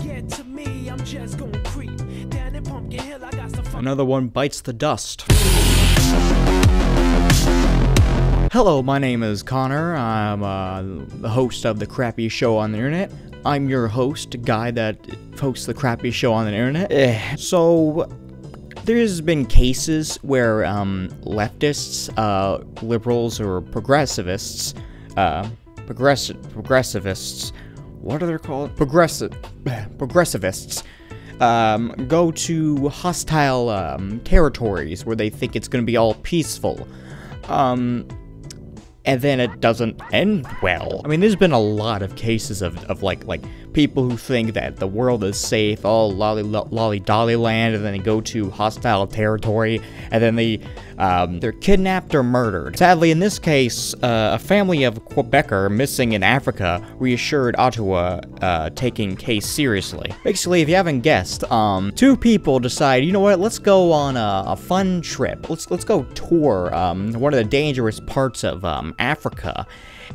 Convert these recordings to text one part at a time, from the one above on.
Yeah, to me, I'm just gonna creep down in Pumpkin Hill. I got some fun. Another one bites the dust. Hello, my name is Connor. I'm the host of The Crappy Show on the Internet. I'm your host, guy that hosts The Crappy Show on the Internet. So, there's been cases where leftists, liberals, or progressivists, what are they called? Progressivists, go to hostile territories where they think it's going to be all peaceful. And then it doesn't end well. I mean, there's been a lot of cases of like people who think that the world is safe, all lolly-dolly land, and then they go to hostile territory, and then they're kidnapped or murdered. Sadly, in this case, a family of Quebecer missing in Africa reassured Ottawa taking case seriously. Basically, if you haven't guessed, two people decide, you know what, let's go on a fun trip. Let's go tour one of the dangerous parts of Africa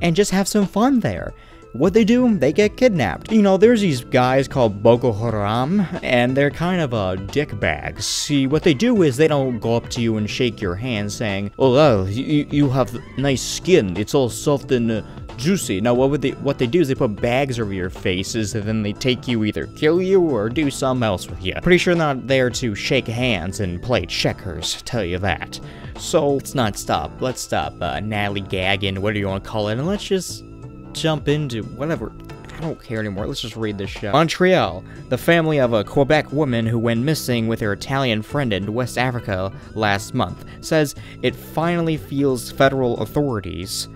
and just have some fun there. What they do? They get kidnapped. You know, there's these guys called Boko Haram, and they're kind of dickbags. See, what they do is they don't go up to you and shake your hand saying, oh, you have nice skin. It's all soft and juicy. Now, what they do is they put bags over your faces, and then they take you, either kill you or do something else with you. Pretty sure they're not there to shake hands and play checkers, tell you that. So, let's stop nally-gagging, whatever you want to call it, and let's just jump into whatever. I don't care anymore. Let's just read this shit. Montreal. The family of a Quebec woman who went missing with her Italian friend in West Africa last month says it finally feels federal authorities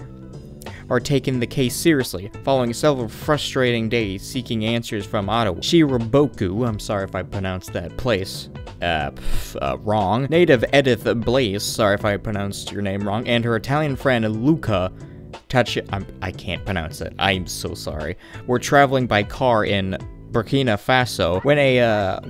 are taking the case seriously, following several frustrating days seeking answers from Ottawa. Shiraboku, I'm sorry if I pronounced that place wrong. Native Edith Blaise, sorry if I pronounced your name wrong, and her Italian friend Luca I can't pronounce it. I'm so sorry. We're traveling by car in Burkina Faso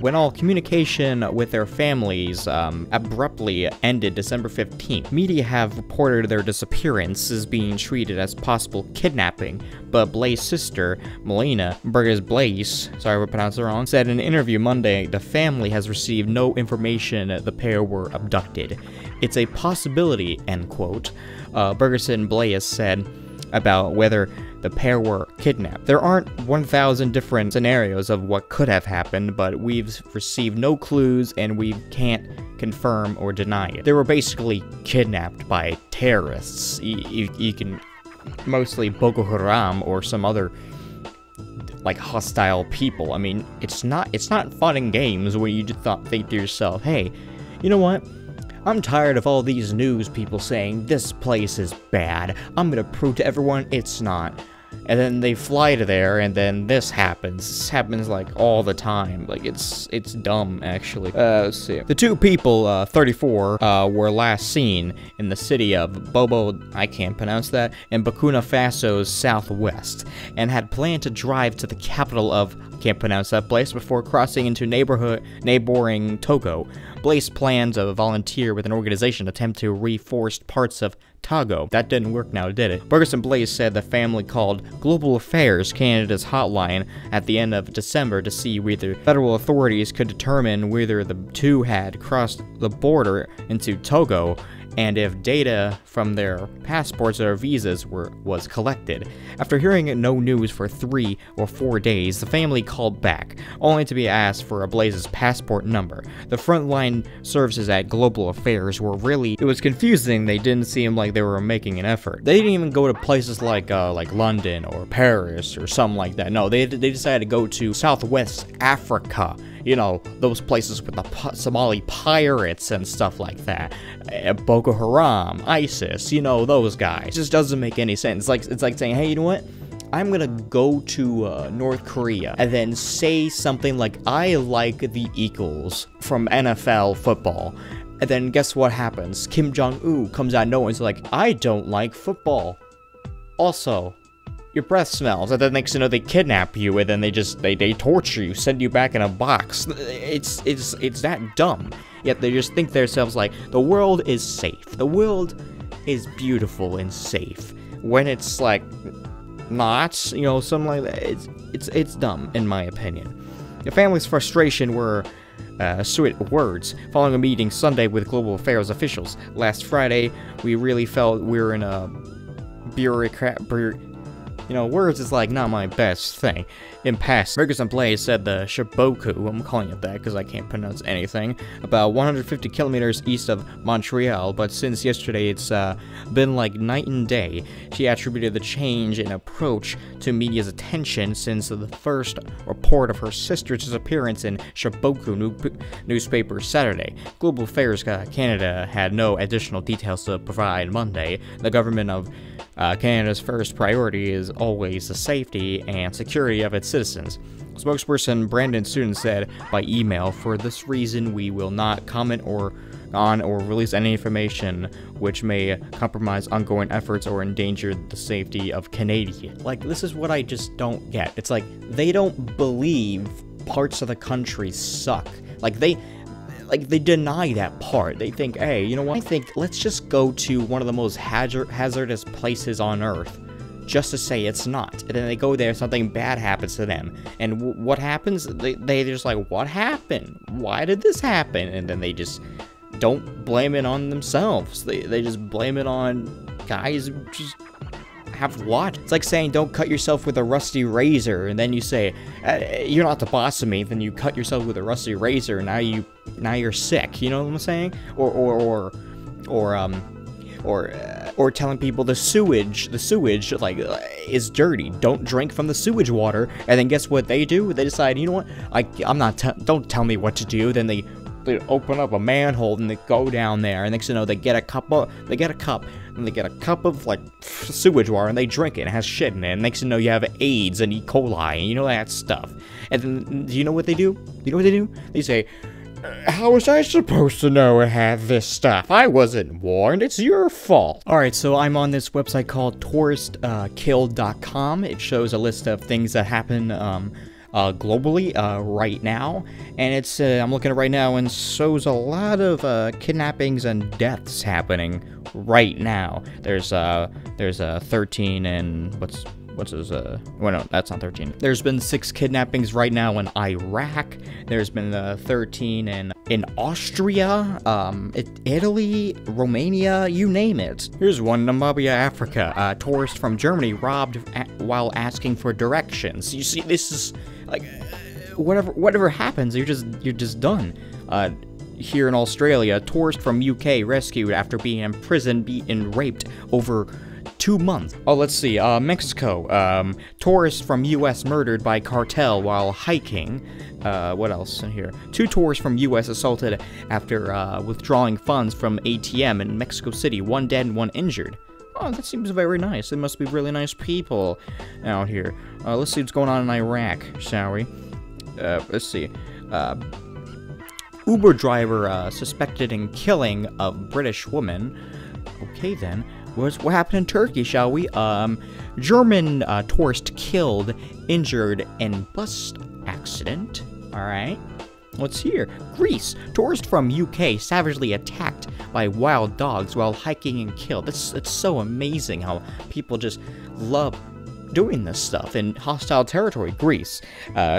when all communication with their families abruptly ended December 15th. Media have reported their disappearance as being treated as possible kidnapping, but Blaise's sister, Melina Burgess Blaise, sorry if I pronounced it wrong, said in an interview Monday the family has received no information the pair were abducted. It's a possibility, end quote. Burgess and Blaise said about whether the pair were kidnapped. There aren't 1,000 different scenarios of what could have happened, but we've received no clues and we can't confirm or deny it. They were basically kidnapped by terrorists. You can, mostly Boko Haram or some other like hostile people. I mean, it's not fun and games when you just think to yourself, hey, you know what? I'm tired of all these news people saying this place is bad. I'm gonna prove to everyone it's not. And then they fly to there, and then this happens. This happens, like, all the time. Like, it's dumb, actually. Let's see. The two people, 34, were last seen in the city of Bobo, I can't pronounce that, in Burkina Faso's southwest, and had planned to drive to the capital of, can't pronounce that place, before crossing into neighboring Togo. Blaise planned to volunteer with an organization to attempt to reforest parts of Togo. That didn't work now, did it? Burgess and Blaise said the family called Global Affairs Canada's hotline at the end of December to see whether federal authorities could determine whether the two had crossed the border into Togo and if data from their passports or visas was collected. After hearing no news for 3 or 4 days, the family called back, only to be asked for Blaise's passport number. The frontline services at Global Affairs were it was confusing. They didn't seem like they were making an effort. They didn't even go to places like London or Paris or something like that. No, they decided to go to Southwest Africa. You know, those places with the Somali pirates and stuff like that. Boko Haram, ISIS, you know, those guys. It just doesn't make any sense. It's like saying, hey, you know what? I'm gonna go to North Korea and then say something like, I like the Eagles from NFL football. And then guess what happens? Kim Jong-un comes out of nowhere and is like, I don't like football. Also, your breath smells, and then next thing you know, they kidnap you, and then they torture you, send you back in a box. It's that dumb. Yet they just think to themselves like, the world is safe. The world is beautiful and safe. When it's like, not, you know, something like that. It's dumb, in my opinion. The family's frustration were sweet words. Following a meeting Sunday with global affairs officials last Friday, we really felt we were in a words is like not my best thing. Impasse. Ferguson Blaze said the Shiboku, I'm calling it that because I can't pronounce anything, about 150 kilometers east of Montreal, but since yesterday it's been like night and day. She attributed the change in approach to media's attention since the first report of her sister's disappearance in Shiboku newspaper Saturday. Global Affairs Canada had no additional details to provide Monday. The government of Canada's first priority is always the safety and security of its citizens. Spokesperson Brandon Student said by email, "For this reason, we will not comment on or release any information which may compromise ongoing efforts or endanger the safety of Canadians." Like, this is what I just don't get. It's like, they don't believe parts of the country suck. They deny that part. They think, hey, you know what? I think let's just go to one of the most hazardous places on Earth just to say it's not. And then they go there, something bad happens to them. And what happens? They're just like, what happened? Why did this happen? And then they just don't blame it on themselves. They just blame it on guys who just have what? It's like saying don't cut yourself with a rusty razor, and then you say you're not the boss of me. Then you cut yourself with a rusty razor, and now you're sick. You know what I'm saying? Or telling people the sewage is dirty. Don't drink from the sewage water. And then guess what they do? They decide, you know what? Don't tell me what to do. Then they open up a manhole and they go down there, and next thing you know, they get a cup of like sewage water and they drink it. It has shit in it. And next thing you know, you have AIDS and E. coli and you know that stuff. And then do you know what they do? They say, how was I supposed to know it had this stuff? I wasn't warned. It's your fault. Alright, so I'm on this website called touristkilled.com. It shows a list of things that happen globally right now, and it's I'm looking at it right now, and shows a lot of kidnappings and deaths happening right now. There's 13 and what's his well, no, that's not 13. There's been 6 kidnappings right now in Iraq. There's been 13 in Austria, Italy, Romania, you name it. Here's one, Namibia, Africa. A tourist from Germany robbed while asking for directions. You see, this is like whatever happens, you're just done. Here in Australia, a tourist from UK rescued after being imprisoned, beaten, raped over 2 months. Oh, let's see. Mexico. Tourist from US murdered by cartel while hiking. What else in here? 2 tourists from US assaulted after withdrawing funds from ATM in Mexico City. 1 dead and 1 injured. Oh, that seems very nice. They must be really nice people out here. Let's see what's going on in Iraq, shall we? Let's see. Uber driver suspected in killing a British woman. Okay, then. What happened in Turkey, shall we? German tourist killed, injured in bus accident. Alright. What's here? Greece. Tourist from UK savagely attacked by wild dogs while hiking and killed. It's so amazing how people just love doing this stuff in hostile territory. Greece.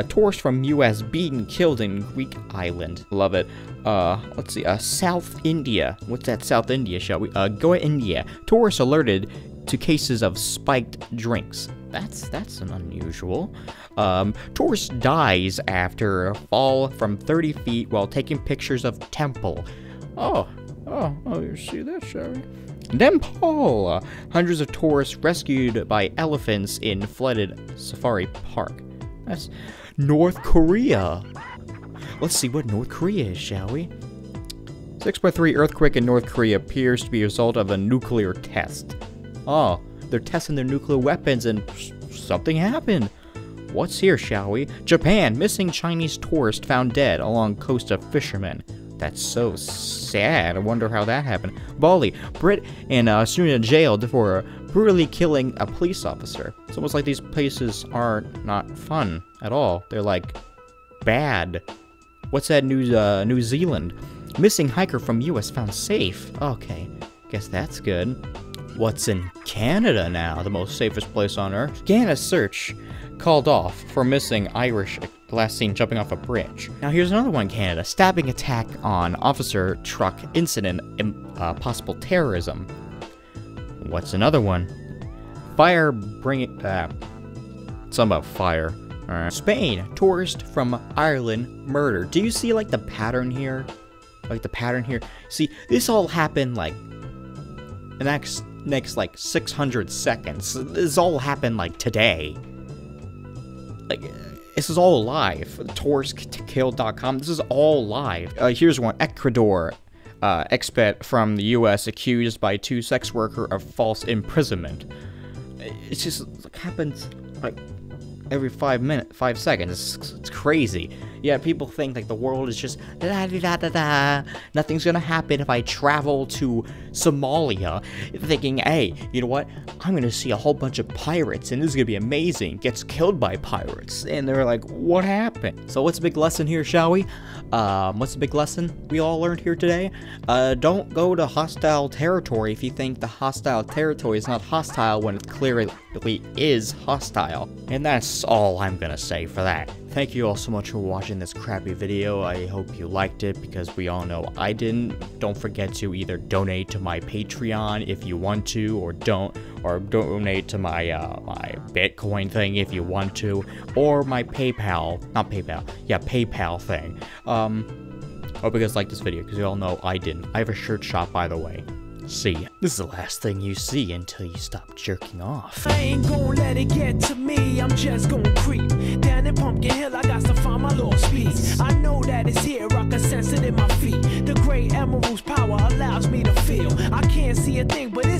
Tourist from US beaten, killed in Greek island. Love it. Let's see. South India. What's that? South India, shall we? Goa, India. Tourists alerted to cases of spiked drinks. That's an unusual. Tourist dies after a fall from 30 feet while taking pictures of temple. Oh, you see that, shall we? Nepal. Hundreds of tourists rescued by elephants in flooded safari park. That's North Korea. Let's see what North Korea is, shall we? 6.3 earthquake in North Korea appears to be a result of a nuclear test. Oh, they're testing their nuclear weapons and something happened. What's here, shall we? Japan. Missing Chinese tourist found dead along coast of fishermen. That's so sad. I wonder how that happened. Bali. Brit and Suna jailed for brutally killing a police officer. It's almost like these places are not fun at all. They're like bad. What's that? New Zealand. Missing hiker from US found safe. Okay, guess that's good. What's in Canada now? The most safest place on Earth. Canada search called off for missing Irish last seen jumping off a bridge. Now here's another one in Canada. Stabbing attack on officer truck incident, possible terrorism. What's another one? Fire bringing, something about fire. Spain, tourist from Ireland murdered. Do you see like the pattern here? Like the pattern here? See, this all happened like the next like 600 seconds. This all happened like today. Like, this is all live. Touristkill.com. This is all live. Here's one. Ecuador. Expat from the U.S. accused by 2 sex workers of false imprisonment. It's just like, happens like every 5 seconds. It's crazy. Yeah, people think like the world is just da-da-da-da-da. Nothing's gonna happen if I travel to Somalia, thinking, hey, you know what? I'm gonna see a whole bunch of pirates, and this is gonna be amazing. Gets killed by pirates, and they're like, what happened? So what's the big lesson here, shall we? What's the big lesson we all learned here today? Don't go to hostile territory if you think the hostile territory is not hostile when it clearly is hostile. And that's all I'm gonna say for that. Thank you all so much for watching this crappy video. I hope you liked it, because we all know I didn't. Don't forget to either donate to my Patreon if you want to, or donate to my my Bitcoin thing if you want to, or my PayPal thing. Hope you guys liked this video, because you all know I didn't. I have a shirt shop, by the way. See ya. This is the last thing you see until you stop jerking off. I ain't gon' let it get to me, I'm just gon' creep down in Pumpkin Hill. I got to find my lost piece. I know that it's here, I can sense it in my feet. The great emerald's power allows me to feel. I can't see a thing, but it's